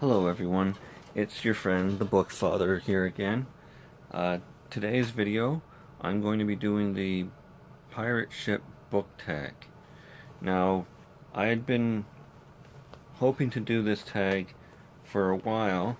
Hello everyone, it's your friend the Bookfather here again. Today's video I'm going to be doing the pirate ship book tag. Now I had been hoping to do this tag for a while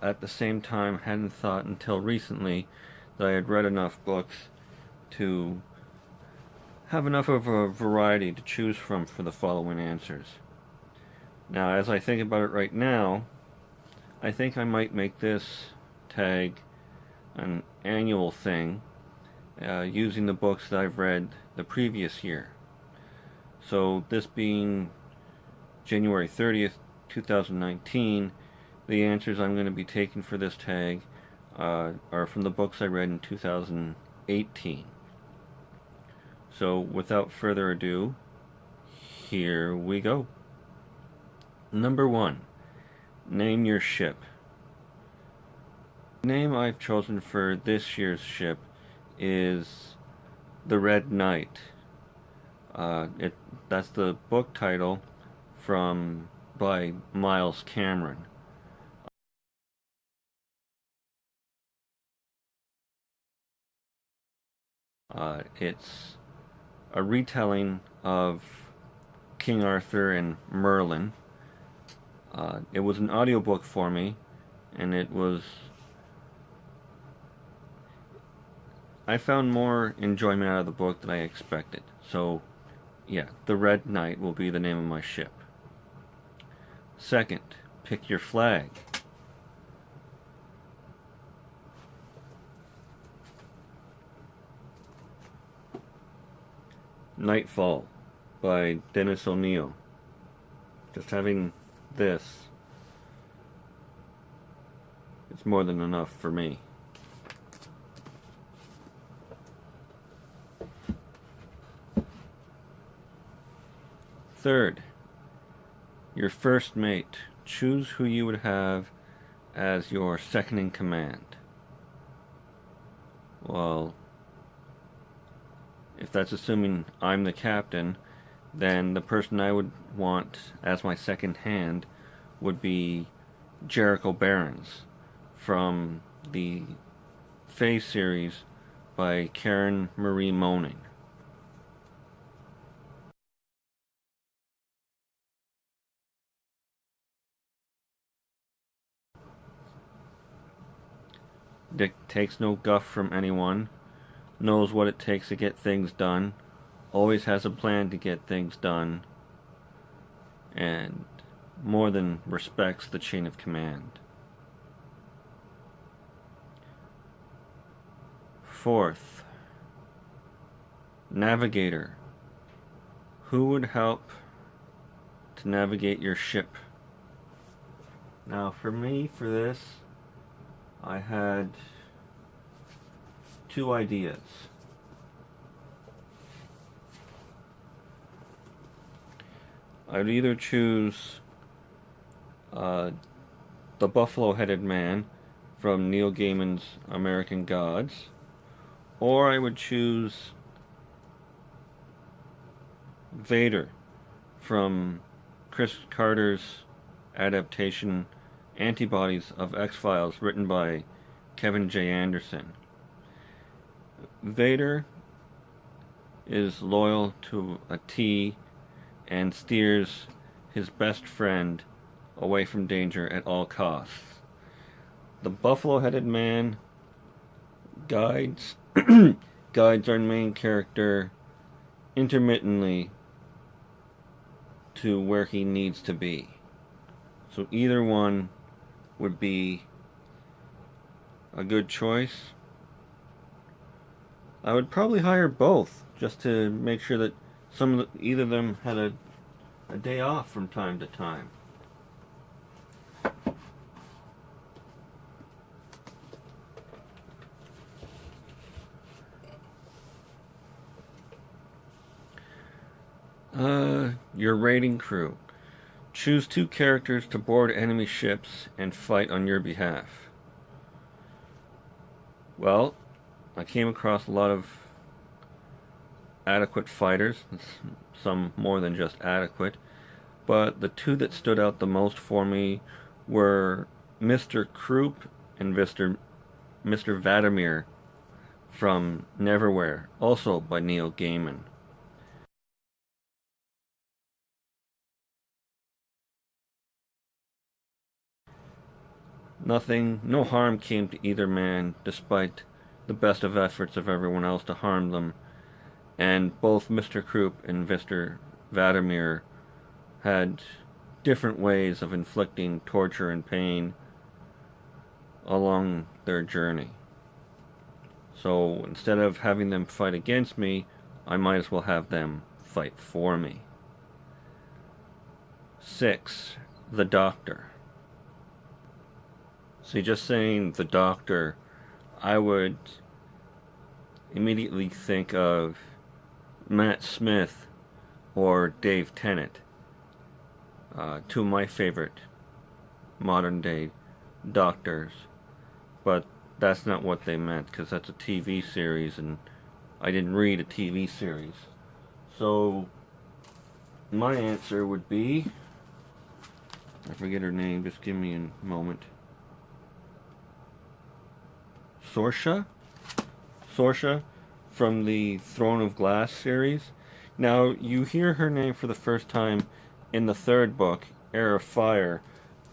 at the same time hadn't thought until recently that I had read enough books to have enough of a variety to choose from for the following answers. Now, as I think about it right now, I think I might make this tag an annual thing, using the books that I've read the previous year. So this being January 30th, 2019, the answers I'm going to be taking for this tag are from the books I read in 2018. So without further ado, here we go. Number 1. Name your ship. The name I've chosen for this year's ship is The Red Knight. That's the book title by Miles Cameron. It's a retelling of King Arthur and Merlin. It was an audiobook for me, and I found more enjoyment out of the book than I expected. So, yeah, The Red Knight will be the name of my ship. Second, pick your flag. Nightfall by Dennis O'Neil. Just having this, it's more than enough for me. Third, your first mate. Choose who you would have as your second in command. Well, if that's assuming I'm the captain, then the person I would want as my second hand would be Jericho Barons from the Fae series by Karen Marie Moning. Dick takes no guff from anyone, knows what it takes to get things done, always has a plan to get things done, and more than respects the chain of command. Fourth, Navigator. Who would help to navigate your ship? Now for me, for this, I had two ideas. I would either choose the Buffalo-Headed Man from Neil Gaiman's American Gods, or I would choose Vader from Chris Carter's adaptation Antibodies of X-Files, written by Kevin J. Anderson. Vader is loyal to a T and steers his best friend away from danger at all costs. The Buffalo-Headed Man guides our main character intermittently to where he needs to be. So either one would be a good choice. I would probably hire both, just to make sure that either of them had a day off from time to time. Your raiding crew. Choose two characters to board enemy ships and fight on your behalf. Well, I came across a lot of adequate fighters, some more than just adequate. but the two that stood out the most for me were Mr. Croup and Mr. Vladimir from Neverwhere, also by Neil Gaiman. No harm came to either man, despite the best of efforts of everyone else to harm them, and both Mr. Croup and Mr. Vladimir had different ways of inflicting torture and pain along their journey. So instead of having them fight against me, I might as well have them fight for me. 6. The Doctor. See, just saying The Doctor, I would immediately think of Matt Smith or Dave Tennant, two of my favorite modern day doctors, but that's not what they meant, because that's a TV series and I didn't read a TV series. So my answer would be, I forget her name, just give me a moment. Saoirse from the Throne of Glass series. Now, you hear her name for the first time in the third book, Heir of Fire,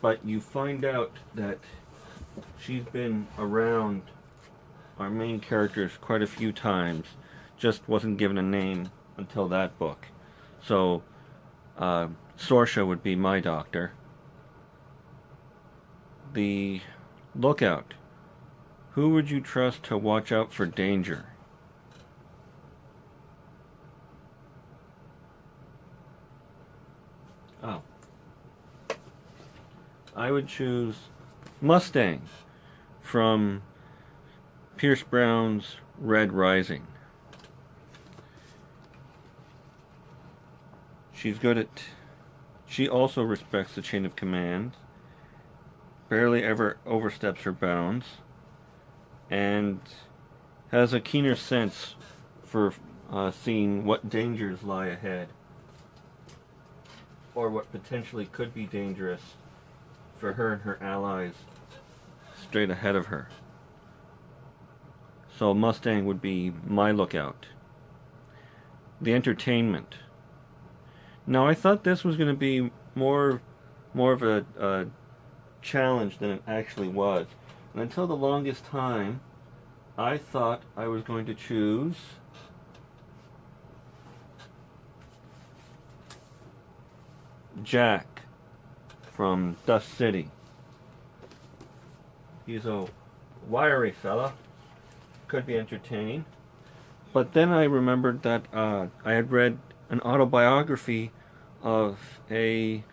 but you find out that she's been around our main characters quite a few times, just wasn't given a name until that book. So, Saoirse would be my doctor. The Lookout. Who would you trust to watch out for danger? Oh. I would choose Mustang from Pierce Brown's Red Rising. She's good at... She also respects the chain of command, barely ever oversteps her bounds, and has a keener sense for seeing what dangers lie ahead, or what potentially could be dangerous for her and her allies straight ahead of her. So Mustang would be my lookout. The Entertainment. Now, I thought this was going to be more of a challenge than it actually was. And until the longest time, I thought I was going to choose Jack from Dust City. He's a wiry fella, could be entertaining. But then I remembered that I had read an autobiography of a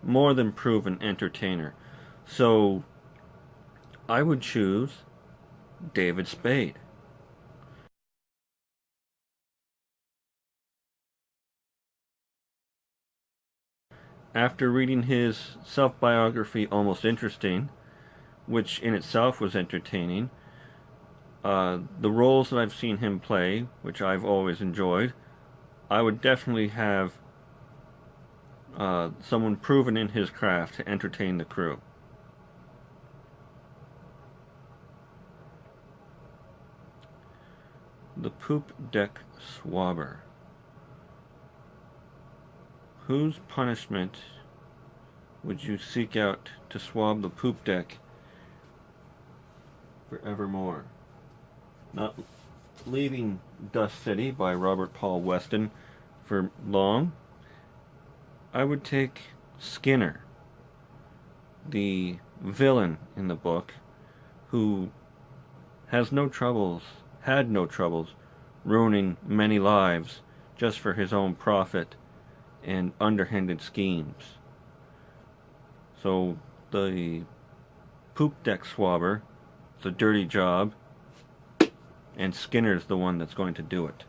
more than proven entertainer. So I would choose David Spade. After reading his self-biography, Almost Interesting, which in itself was entertaining, the roles that I've seen him play, which I've always enjoyed, I would definitely have someone proven in his craft to entertain the crew. The Poop Deck Swabber. Whose punishment would you seek out to swab the poop deck forevermore? Not leaving Dust City by Robert Paul Weston for long. I would take Skinner, the villain in the book, who had no troubles ruining many lives just for his own profit and underhanded schemes. So the poop deck swabber, it's a dirty job, and Skinner's the one that's going to do it.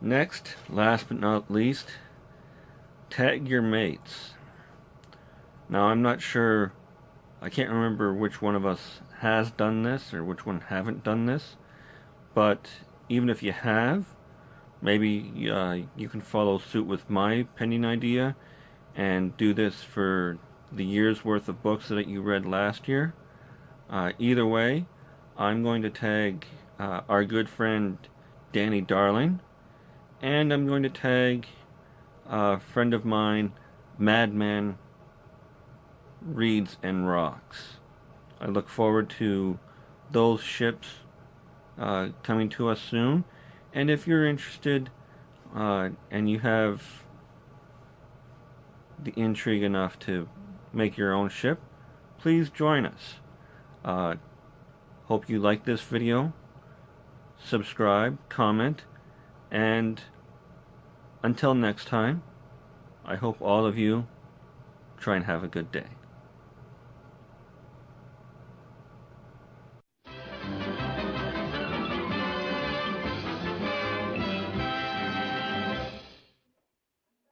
Next, last but not least, tag your mates. Now, I'm not sure I can't remember which one of us has done this or which one haven't done this, but even if you have, maybe you can follow suit with my pending idea and do this for the year's worth of books that you read last year. Either way, I'm going to tag our good friend Danni Darling, and I'm going to tag a friend of mine, Madman Reads and Rocks. I look forward to those ships coming to us soon, and if you're interested and you have the intrigue enough to make your own ship, please join us. Hope you like this video. Subscribe, comment, and until next time, I hope all of you try and have a good day.